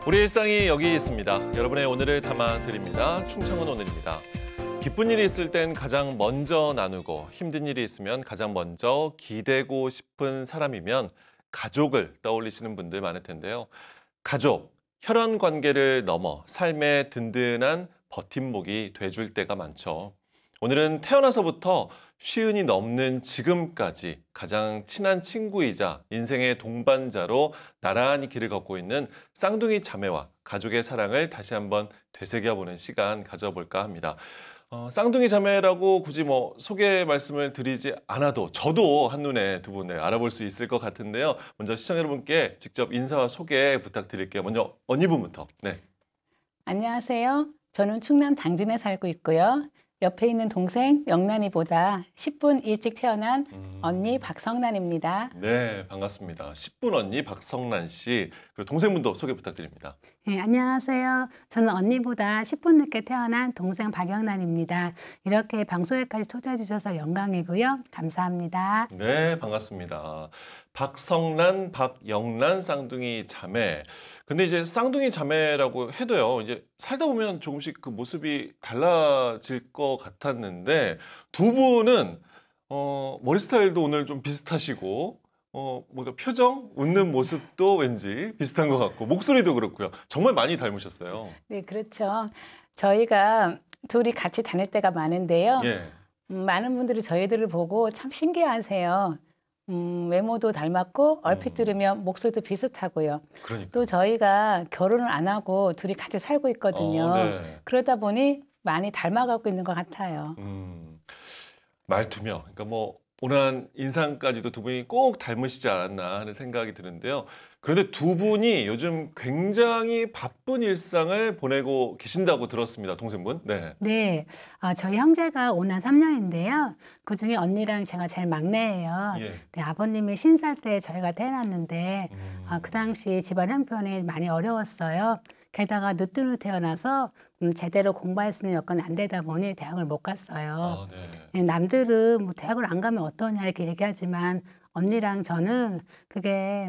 우리 일상이 여기 있습니다. 여러분의 오늘을 담아드립니다. 충청은 오늘입니다. 기쁜 일이 있을 땐 가장 먼저 나누고 힘든 일이 있으면 가장 먼저 기대고 싶은 사람이면 가족을 떠올리시는 분들 많을 텐데요. 가족, 혈연 관계를 넘어 삶의 든든한 버팀목이 돼줄 때가 많죠. 오늘은 태어나서부터 쉰이 넘는 지금까지 가장 친한 친구이자 인생의 동반자로 나란히 길을 걷고 있는 쌍둥이 자매와 가족의 사랑을 다시 한번 되새겨보는 시간 가져볼까 합니다. 쌍둥이 자매라고 굳이 소개 말씀을 드리지 않아도 저도 한눈에 두 분을 알아볼 수 있을 것 같은데요. 먼저 시청자 여러분께 직접 인사와 소개 부탁드릴게요. 먼저 언니분부터. 네. 안녕하세요. 저는 충남 당진에 살고 있고요. 옆에 있는 동생 영란이보다 10분 일찍 태어난 언니 박성란입니다. 네, 반갑습니다. 10분 언니 박성란 씨, 그리고 동생분도 소개 부탁드립니다. 네, 안녕하세요. 저는 언니보다 10분 늦게 태어난 동생 박영란입니다. 이렇게 방송에까지 초대해 주셔서 영광이고요. 감사합니다. 네, 반갑습니다. 박성란, 박영란 쌍둥이 자매. 근데 이제 쌍둥이 자매라고 해도요, 이제 살다 보면 조금씩 그 모습이 달라질 것 같았는데, 두 분은, 머리 스타일도 오늘 좀 비슷하시고, 뭔가 표정, 웃는 모습도 왠지 비슷한 것 같고, 목소리도 그렇고요. 정말 많이 닮으셨어요. 네, 그렇죠. 저희가 둘이 같이 다닐 때가 많은데요. 예. 많은 분들이 저희들을 보고 참 신기해하세요. 외모도 닮았고 얼핏 들으면 목소리도 비슷하고요. 그러니까. 또 저희가 결혼을 안 하고 둘이 같이 살고 있거든요. 네. 그러다 보니 많이 닮아가고 있는 것 같아요. 말투며, 그러니까 온화한 인상까지도 두 분이 꼭 닮으시지 않았나 하는 생각이 드는데요. 그런데 두 분이 요즘 굉장히 바쁜 일상을 보내고 계신다고 들었습니다, 동생분. 네. 네, 저희 형제가 오난 3년인데요. 그중에 언니랑 제가 제일 막내예요. 예. 네, 아버님이 신살 때 저희가 태어났는데 그 당시 집안 형편이 많이 어려웠어요. 게다가 늦둥이 태어나서 제대로 공부할 수 있는 여건이 안 되다 보니 대학을 못 갔어요. 네. 네, 남들은 대학을 안 가면 어떠냐 이렇게 얘기하지만 언니랑 저는 그게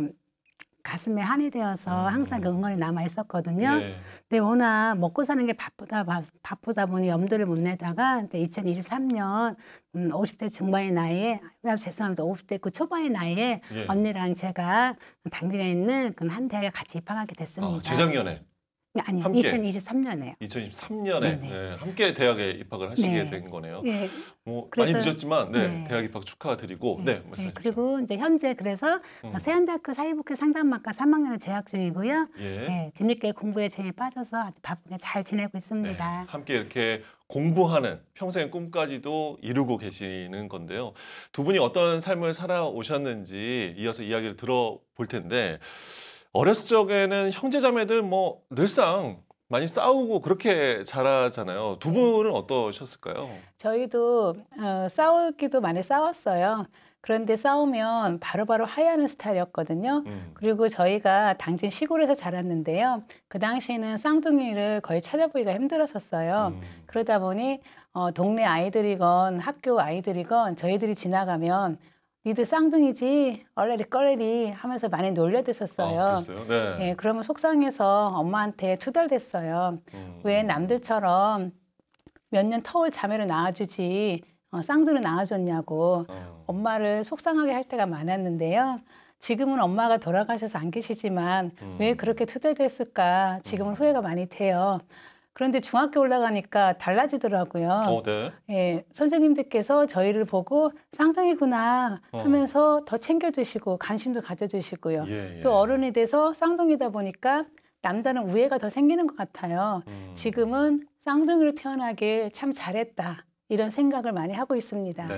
가슴에 한이 되어서 항상 그 응원이 남아 있었거든요. 예. 근데 워낙 먹고 사는 게 바쁘다 보니 염두를 못 내다가 이제 2023년 50대 중반의 나이에, 죄송합니다, 50대 그 초반의 나이에 예. 언니랑 제가 당진에 있는 그 한 대학에 같이 입학하게 됐습니다. 재작년에, 아니요, 함께. 2023년에요. 2023년에 네네. 함께 대학에 입학을 하시게 네. 된 거네요. 네. 많이 그래서- 늦었지만 네. 대학 입학 축하드리고 네, 말씀해 주시죠. 그리고 이제 현재 그래서 세안대학교 사회복지 상담학과 3학년을 재학 중이고요. 예. 네, 뒤늦게 공부에 재미 빠져서 아주 바쁘게 잘 지내고 네, 있습니다. 함께 이렇게 공부하는 평생의 꿈까지도 이루고 계시는 건데요. 두 분이 어떤 삶을 살아오셨는지 이어서 이야기를 들어볼 텐데, 어렸을 적에는 형제자매들 늘상 많이 싸우고 그렇게 자라잖아요. 두 분은 어떠셨을까요? 저희도 싸우기도 많이 싸웠어요. 그런데 싸우면 바로바로 화해하는 스타일이었거든요. 그리고 저희가 당진 시골에서 자랐는데요. 그 당시에는 쌍둥이를 거의 찾아보기가 힘들었었어요. 그러다 보니 동네 아이들이건 학교 아이들이건 저희들이 지나가면 니들 쌍둥이지 얼레리 껄레리 하면서 많이 놀려댔었어요. 그랬어요? 네. 예, 그러면 속상해서 엄마한테 투덜댔어요. 왜 남들처럼 몇 년 터울 자매를 낳아주지 쌍둥이를 낳아줬냐고 엄마를 속상하게 할 때가 많았는데요. 지금은 엄마가 돌아가셔서 안 계시지만 왜 그렇게 투덜댔을까 지금은 후회가 많이 돼요. 그런데 중학교 올라가니까 달라지더라고요. 네. 예, 선생님들께서 저희를 보고 쌍둥이구나 하면서 더 챙겨주시고 관심도 가져주시고요. 예. 또 어른이 돼서 쌍둥이다 보니까 남다른 우애가 더 생기는 것 같아요. 지금은 쌍둥이로 태어나길 참 잘했다 이런 생각을 많이 하고 있습니다. 네.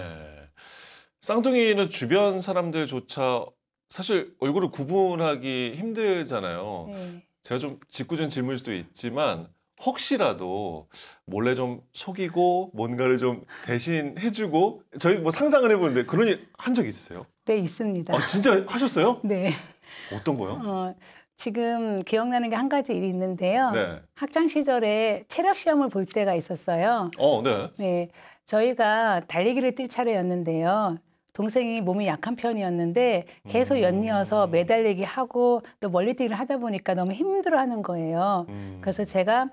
쌍둥이는 주변 사람들조차 사실 얼굴을 구분하기 힘들잖아요. 네. 제가 좀 짓궂은 질문일 수도 있지만 혹시라도 몰래 좀 속이고 뭔가를 좀 대신 해주고, 저희 상상을 해보는데 그런 일 한 적 있으세요? 네, 있습니다. 진짜 하셨어요? 네. 어떤 거요? 지금 기억나는 게 한 가지 일이 있는데요. 네. 학창 시절에 체력 시험을 볼 때가 있었어요. 네. 네, 저희가 달리기를 뛸 차례였는데요. 동생이 몸이 약한 편이었는데 계속 연이어서 매달리기 하고 또 멀리뛰기를 하다 보니까 너무 힘들어하는 거예요. 그래서 제가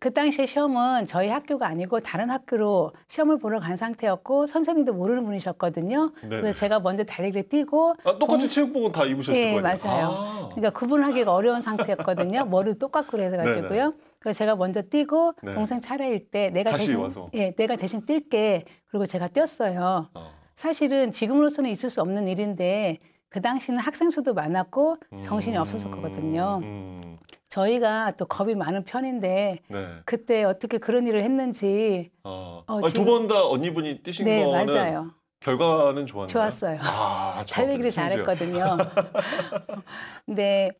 그 당시에 시험은 저희 학교가 아니고 다른 학교로 시험을 보러 간 상태였고 선생님도 모르는 분이셨거든요. 네네. 그래서 제가 먼저 달리기를 뛰고 똑같이 체육복은 다 입으셨을 네, 거예요. 맞아요. 그러니까 구분하기가 어려운 상태였거든요. 머리도 똑같고 그래가지고요. 그래서 제가 먼저 뛰고 네. 동생 차례일 때 내가 다시 대신 와서. 예, 내가 대신 뛸게. 그리고 제가 뛰었어요. 사실은 지금으로서는 있을 수 없는 일인데 그 당시는 학생 수도 많았고 정신이 없었었거든요. 저희가 또 겁이 많은 편인데 네. 그때 어떻게 그런 일을 했는지 두 지금- 번 다 언니분이 뛰신 네, 거는 맞아요. 결과는 좋았나요? 좋았어요. 아, 달리기를 심지어. 잘했거든요. 근데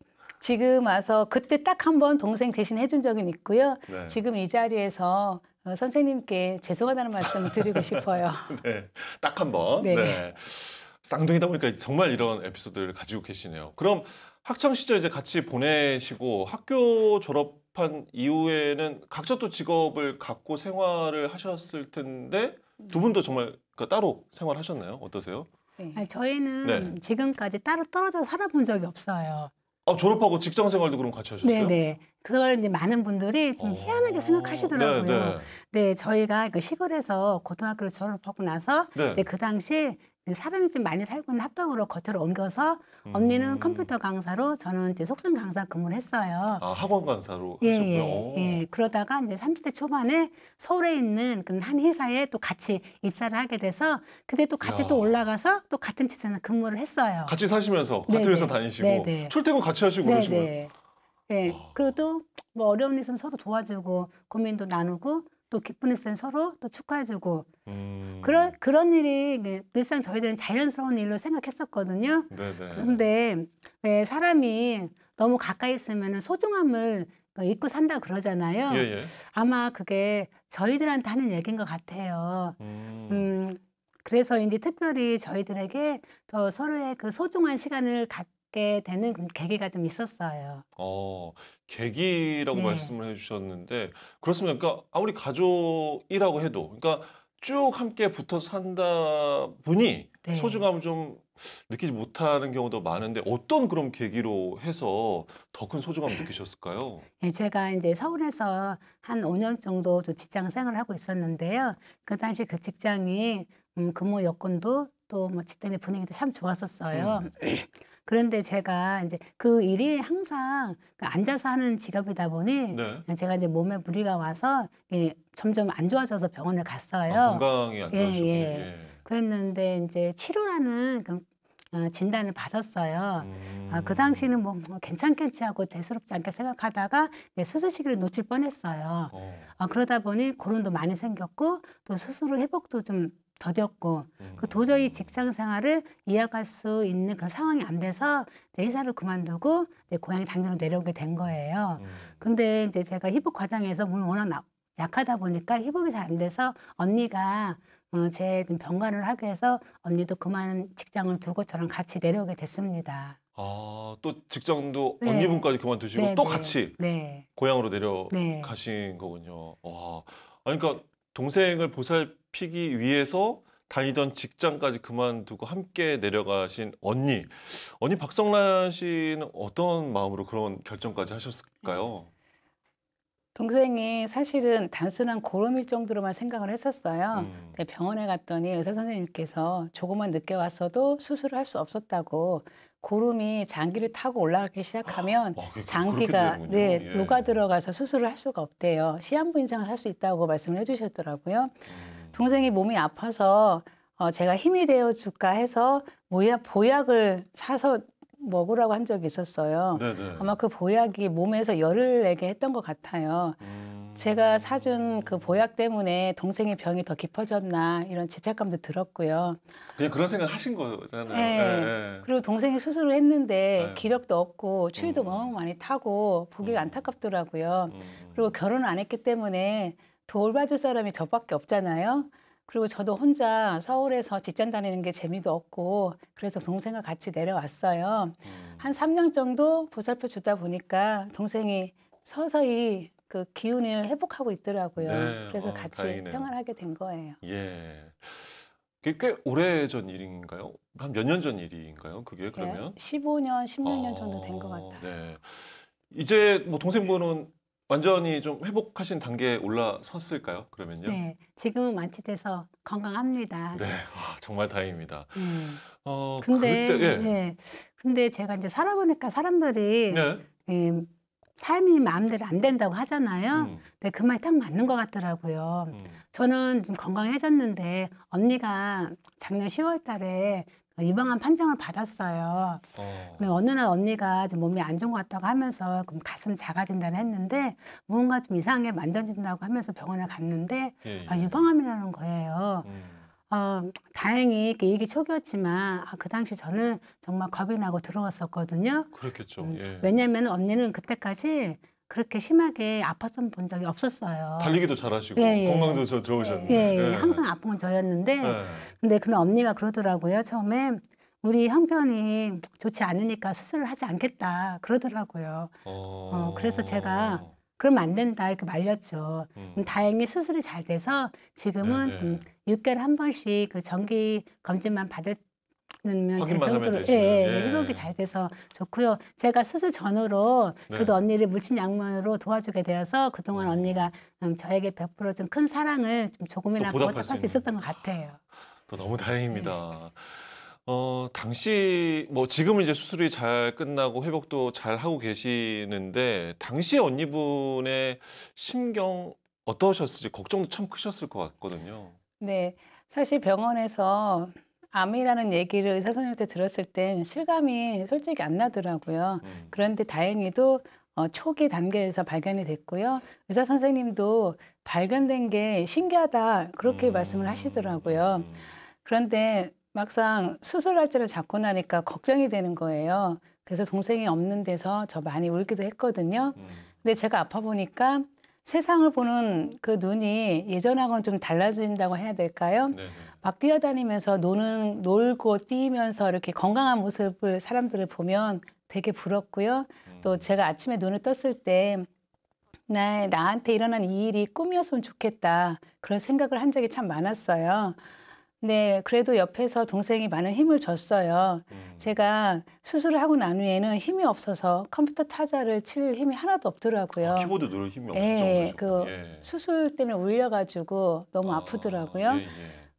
지금 와서 그때 딱 한 번 동생 대신 해준 적은 있고요. 네. 지금 이 자리에서 선생님께 죄송하다는 말씀을 드리고 싶어요. 네, 딱 한 번. 네. 네. 쌍둥이다 보니까 정말 이런 에피소드를 가지고 계시네요. 그럼 학창 시절 이제 같이 보내시고 학교 졸업한 이후에는 각자 또 직업을 갖고 생활을 하셨을 텐데 두 분도 정말 따로 생활하셨나요? 어떠세요? 네. 아니, 저희는 네. 지금까지 따로 떨어져 살아본 적이 없어요. 졸업하고 직장 생활도 그럼 같이 하셨어요? 네네. 그걸 이제 많은 분들이 좀 희한하게 생각하시더라고요. 네, 네, 저희가 그 시골에서 고등학교를 졸업하고 나서 네. 이제 그 당시 사람이 좀 많이 살고 있는 합덕으로 거처를 옮겨서 언니는 컴퓨터 강사로 저는 이제 속성 강사 근무를 했어요. 학원 강사로 예, 하셨고요. 예, 예. 그러다가 이제 30대 초반에 서울에 있는 그 한 회사에 또 같이 입사를 하게 돼서 그때 또 같이 야. 또 올라가서 또 같은 직장에 근무를 했어요. 같이 사시면서 네, 같은 회사 네. 다니시고 네, 네. 출퇴근 같이 하시고 그러신 거예요? 네네. 예. 그리고 또 뭐 어려운 일 있으면 서로 도와주고 고민도 나누고 또 기쁜 일 있으면 서로 또 축하해주고 그런 일이 이제 늘상 저희들은 자연스러운 일로 생각했었거든요. 네네. 그런데 왜 사람이 너무 가까이 있으면 소중함을 잊고 산다 그러잖아요. 예, 예. 아마 그게 저희들한테 하는 얘기인 것 같아요. 그래서 이제 특별히 저희들에게 더 서로의 그 소중한 시간을 갖게 되는 그런 계기가 좀 있었어요. 계기라고 네. 말씀을 해주셨는데 그렇습니다. 그러니까 아무리 가족이라고 해도 그러니까 쭉 함께 붙어서 산다 보니 네. 소중함을 좀 느끼지 못하는 경우도 많은데 어떤 그런 계기로 해서 더 큰 소중함을 느끼셨을까요? 예, 제가 이제 서울에서 한 5년 정도 좀 직장 생활을 하고 있었는데요. 그 당시 그 직장이 근무 여건도 또 뭐 직장의 분위기도 참 좋았었어요. 그런데 제가 이제 그 일이 항상 그 앉아서 하는 직업이다 보니 네. 제가 이제 몸에 무리가 와서 점점 안 좋아져서 병원에 갔어요. 건강이 안 예, 좋으셨군요. 예. 예. 그랬는데 이제 치료라는 그 진단을 받았어요. 그 음. 당시는 뭐 괜찮겠지 하고 대수롭지 않게 생각하다가 수술 시기를 놓칠 뻔했어요. 그러다 보니 고름도 많이 생겼고 또 수술 후 회복도 좀 더뎠고 그 도저히 직장 생활을 이어갈 수 있는 그 상황이 안 돼서 이제 회사를 그만두고 이제 고향에 당장으로 내려오게 된 거예요. 근데 이제 제가 회복 과정에서 몸이 워낙 약하다 보니까 회복이 잘 안 돼서 언니가 제 좀 병간호를 하기 위해서 언니도 그만 직장을 두고 저랑 같이 내려오게 됐습니다. 또 직장도 네. 언니분까지 그만두시고 네, 또 네. 같이 네. 고향으로 네. 내려가신 거군요. 와, 그러니까 동생을 보살피기 위해서 다니던 직장까지 그만두고 함께 내려가신 언니. 언니 박성란 씨는 어떤 마음으로 그런 결정까지 하셨을까요? 동생이 사실은 단순한 고름일 정도로만 생각을 했었어요. 음. 근데 병원에 갔더니 의사 선생님께서 조금만 늦게 왔어도 수술을 할 수 없었다고 고름이 장기를 타고 올라가기 시작하면 그렇게 장기가 되는군요. 네, 예. 녹아 들어가서 수술을 할 수가 없대요. 시한부 인상을 할 수 있다고 말씀을 해주셨더라고요. 동생이 몸이 아파서 제가 힘이 되어 줄까 해서 보약을 사서 먹으라고 한 적이 있었어요. 네네. 아마 그 보약이 몸에서 열을 내게 했던 것 같아요. 제가 사준 그 보약 때문에 동생의 병이 더 깊어졌나 이런 죄책감도 들었고요. 그냥 그런 생각 하신 거잖아요. 네. 예. 그리고 동생이 수술을 했는데 네. 기력도 없고 추위도 음. 너무 많이 타고 보기가 음. 안타깝더라고요. 음. 그리고 결혼을 안 했기 때문에 돌봐줄 사람이 저밖에 없잖아요. 그리고 저도 혼자 서울에서 직장 다니는 게 재미도 없고 그래서 동생과 같이 내려왔어요. 한 3년 정도 보살펴 주다 보니까 동생이 서서히 그 기운을 회복하고 있더라고요. 네. 그래서 같이 다행이네요. 생활하게 된 거예요. 예. 그게 꽤 오래전 일인가요? 한 몇 년 전 일인가요? 그게 네, 그러면? 15년, 16년 정도 된 것 같아요. 네. 이제 뭐 동생분은 완전히 좀 회복하신 단계에 올라섰을까요? 그러면요? 네, 지금은 완치돼서 건강합니다. 네. 아, 정말 다행입니다. 네. 그때 근데, 예. 네. 근데 제가 이제 살아보니까 사람들이 네. 예, 삶이 마음대로 안 된다고 하잖아요. 음. 근데 그 말이 딱 맞는 것 같더라고요. 음. 저는 좀 건강해졌는데 언니가 작년 10월 달에 유방암 판정을 받았어요. 근데 어느 날 언니가 좀 몸이 안 좋은 것 같다고 하면서 그럼 가슴 자가진단을 했는데 뭔가 좀 이상하게 만져진다고 하면서 병원에 갔는데 예, 아, 예. 유방암이라는 거예요. 음. 다행히 그 일기 초기였지만 그 당시 저는 정말 겁이 나고 들어왔었거든요. 그렇겠죠. 예. 왜냐면 언니는 그때까지 그렇게 심하게 아팠던 본 적이 없었어요. 달리기도 잘하시고 예, 예. 건강도 저 좋으셨네. 예, 예. 항상 아픈 건 저였는데, 예. 근데 그날 언니가 그러더라고요. 처음에 우리 형편이 좋지 않으니까 수술을 하지 않겠다 그러더라고요. 그래서 제가 그러면 안 된다 이렇게 말렸죠. 다행히 수술이 잘 돼서 지금은 네네. 6개월에 한 번씩 그 정기 검진만 받으면 될 확인만 하면 정도로 되시는. 예. 회복이 잘 돼서 좋고요. 제가 수술 전후로 네. 그래도 언니를 물친양면으로 도와주게 되어서 그동안 언니가 저에게 100%좀 큰 사랑을 좀 조금이나마 보답할 보답할 수 수 있었던 것 같아요. 또 너무 다행입니다. 당시 뭐 지금은 이제 수술이 잘 끝나고 회복도 잘 하고 계시는데 당시 언니분의 심경 어떠셨을지 걱정도 참 크셨을 것 같거든요. 네, 사실 병원에서 암이라는 얘기를 의사 선생님한테 들었을 땐 실감이 솔직히 안 나더라고요. 그런데 다행히도 초기 단계에서 발견이 됐고요. 의사 선생님도 발견된 게 신기하다 그렇게 말씀을 하시더라고요. 그런데 막상 수술 날짜를 잡고 나니까 걱정이 되는 거예요. 그래서 동생이 없는 데서 저 많이 울기도 했거든요. 근데 제가 아파 보니까 세상을 보는 그 눈이 예전하고는 좀 달라진다고 해야 될까요? 네네. 막 뛰어다니면서 놀고 뛰면서 이렇게 건강한 모습을 사람들을 보면 되게 부럽고요. 또 제가 아침에 눈을 떴을 때 나한테 일어난 이 일이 꿈이었으면 좋겠다. 그런 생각을 한 적이 참 많았어요. 네, 그래도 옆에서 동생이 많은 힘을 줬어요. 제가 수술을 하고 난 후에는 힘이 없어서 컴퓨터 타자를 칠 힘이 하나도 없더라고요. 키보드 누를 힘이 없을 예, 정도셨군요. 그 예. 수술 때문에 울려가지고 너무 아프더라고요. 예, 예.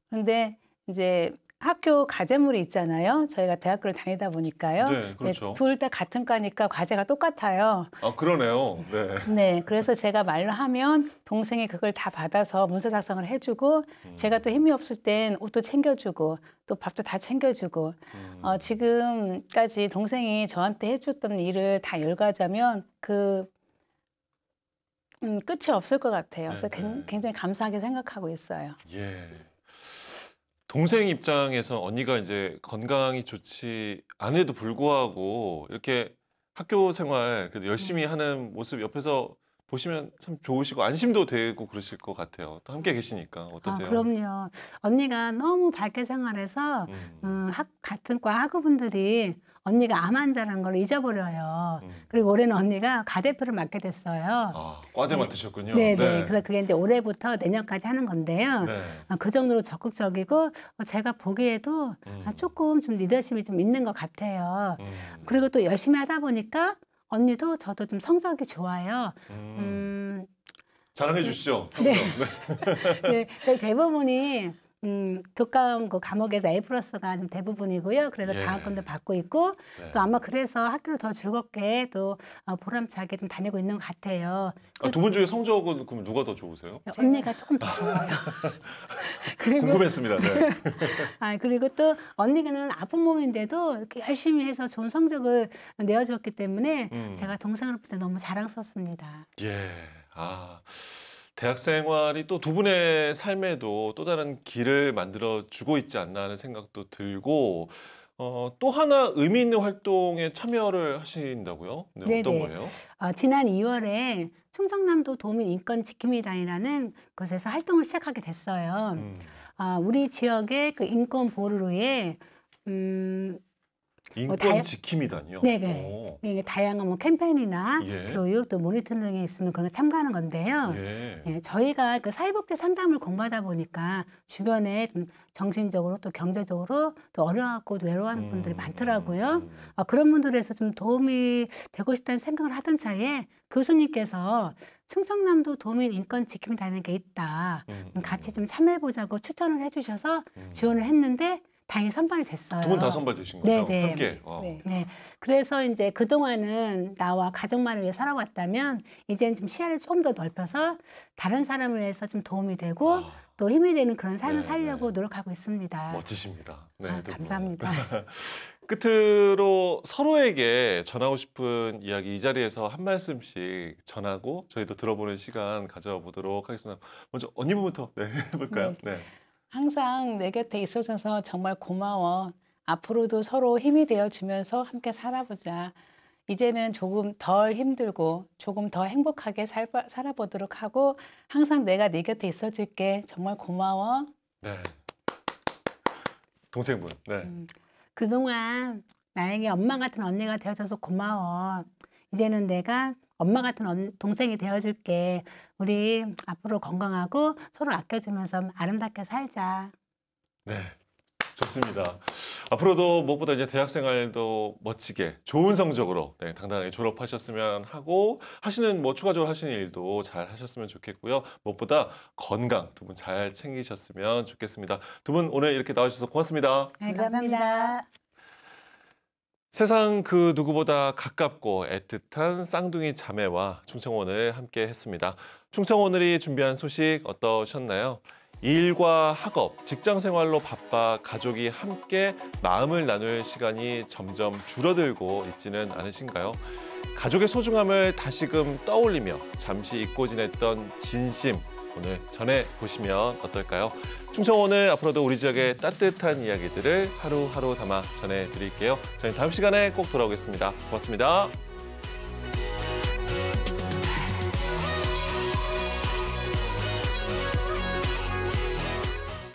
근데 이제 학교 과제물이 있잖아요. 저희가 대학교를 다니다 보니까요. 네, 그렇죠. 둘 다 같은 과니까 과제가 똑같아요. 아, 그러네요. 네. 네, 그래서 제가 말로 하면 동생이 그걸 다 받아서 문서 작성을 해주고 제가 또 힘이 없을 땐 옷도 챙겨주고 또 밥도 다 챙겨주고 지금까지 동생이 저한테 해줬던 일을 다 열거하자면 끝이 없을 것 같아요. 그래서 네네. 굉장히 감사하게 생각하고 있어요. 예. 동생 입장에서 언니가 이제 건강이 좋지 않에도 불구하고 이렇게 학교 생활 그래도 열심히 하는 모습 옆에서 보시면 참 좋으시고 안심도 되고 그러실 것 같아요. 또 함께 계시니까 어떠세요? 그럼요. 언니가 너무 밝게 생활해서 같은 과 학우분들이 언니가 암 환자라는 걸 잊어버려요. 그리고 올해는 언니가 과대표를 맡게 됐어요. 아, 과대 맡으셨군요. 네네. 네. 그래서 그게 이제 올해부터 내년까지 하는 건데요. 네. 그 정도로 적극적이고 제가 보기에도 조금 좀 리더십이 좀 있는 것 같아요. 그리고 또 열심히 하다 보니까 언니도 저도 좀 성적이 좋아요. 자랑해 주시죠. 네. 성적. 네. 네, 저희 대부분이 교과원 그 과목에서 A+가 좀 대부분이고요. 그래서 예. 장학금도 받고 있고 네. 또 아마 그래서 학교를 더 즐겁게 또 보람차게 좀 다니고 있는 것 같아요. 두 분 중에 성적은 그럼 누가 더 좋으세요? 언니가 조금 더 좋아요. 그리고 궁금했습니다. 네. 그리고 또 언니는 아픈 몸인데도 이렇게 열심히 해서 좋은 성적을 내어주었기 때문에 제가 동생을 볼 때 너무 자랑스럽습니다. 예. 대학 생활이 또 두 분의 삶에도 또 다른 길을 만들어 주고 있지 않나 하는 생각도 들고 또 하나 의미 있는 활동에 참여를 하신다고요? 네, 어떤 네네. 거예요? 지난 2월에 충청남도 도민 인권 지킴이단이라는 곳에서 활동을 시작하게 됐어요. 우리 지역의 그 인권 보호를 위해 인권 지킴이단요. 네네. 오. 이게 다양한 뭐 캠페인이나 예. 교육 또 모니터링이 있으면 그런 거 참가하는 건데요. 예. 예, 저희가 그 사회복지 상담을 공부하다 보니까 주변에 좀 정신적으로 또 경제적으로 또 어려워하고 또 외로워하는 분들이 많더라고요. 그런 분들에서 좀 도움이 되고 싶다는 생각을 하던 차에 교수님께서 충청남도 도민 인권 지킴단이라는 게 있다. 같이 좀 참여해보자고 추천을 해주셔서 지원을 했는데 다행히 선발이 됐어요. 두 분 다 선발되신 거죠? 네네. 함께. 네. 네. 그래서 이제 그동안은 나와 가족만을 위해 살아왔다면 이제는 좀 시야를 좀 더 넓혀서 다른 사람을 위해서 좀 도움이 되고 아, 또 힘이 되는 그런 삶을 네, 살려고 네. 노력하고 있습니다. 멋지십니다. 네, 두 분. 감사합니다. 끝으로 서로에게 전하고 싶은 이야기 이 자리에서 한 말씀씩 전하고 저희도 들어보는 시간 가져보도록 하겠습니다. 먼저 언니부터 해볼까요? 네. 항상 내 곁에 있어줘서 정말 고마워. 앞으로도 서로 힘이 되어주면서 함께 살아보자. 이제는 조금 덜 힘들고 조금 더 행복하게 살아보도록 하고 항상 내가 네 곁에 있어줄게. 정말 고마워. 네. 동생분. 네. 그동안 나에게 엄마 같은 언니가 되어줘서 고마워. 이제는 내가 엄마 같은 동생이 되어줄게. 우리 앞으로 건강하고 서로 아껴주면서 아름답게 살자. 네. 좋습니다. 앞으로도 무엇보다 이제 대학 생활도 멋지게 좋은 성적으로 당당하게 졸업하셨으면 하고 하시는 뭐 추가적으로 하시는 일도 잘 하셨으면 좋겠고요. 무엇보다 건강 두 분 잘 챙기셨으면 좋겠습니다. 두 분 오늘 이렇게 나와주셔서 고맙습니다. 네, 감사합니다. 세상 그 누구보다 가깝고 애틋한 쌍둥이 자매와 충청오늘 함께 했습니다. 충청오늘이 준비한 소식 어떠셨나요? 일과 학업, 직장 생활로 바빠 가족이 함께 마음을 나눌 시간이 점점 줄어들고 있지는 않으신가요? 가족의 소중함을 다시금 떠올리며 잠시 잊고 지냈던 진심 오늘 전해보시면 어떨까요? 충청오늘 앞으로도 우리 지역의 따뜻한 이야기들을 하루하루 담아 전해드릴게요. 저희는 다음 시간에 꼭 돌아오겠습니다. 고맙습니다.